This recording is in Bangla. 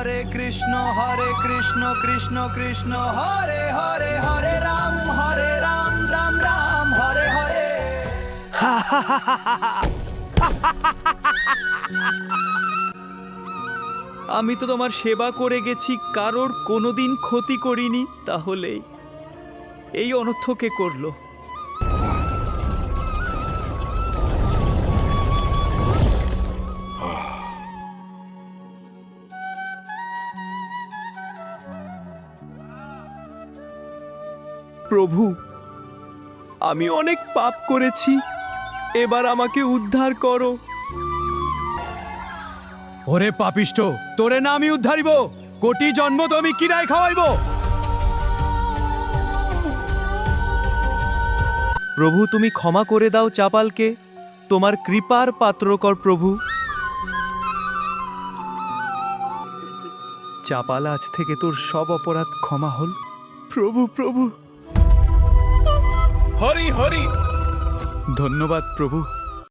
হরে কৃষ্ণ কৃষ্ণ কৃষ্ণ হরে হরে হরে রাম রাম রাম হরে হরে। আমি তো তোমার সেবা করে গেছি, কারোর কোনোদিন ক্ষতি করিনি, তাহলে এই অনর্থ কে করলো? প্রভু, আমি অনেক পাপ করেছি, এবার আমাকে উদ্ধার করো। ওরে পাপিষ্ঠ, তোরে না আমি উদ্ধারিব, কোটি জন্ম তো আমি কিরায় খাওয়াইব। প্রভু, তুমি ক্ষমা করে দাও চাপালকে, তোমার কৃপার পাত্র কর প্রভু। চাপাল, আজ থেকে তোর সব অপরাধ ক্ষমা হল। প্রভু প্রভু, হরি হরি। ধন্যবাদ প্রভু।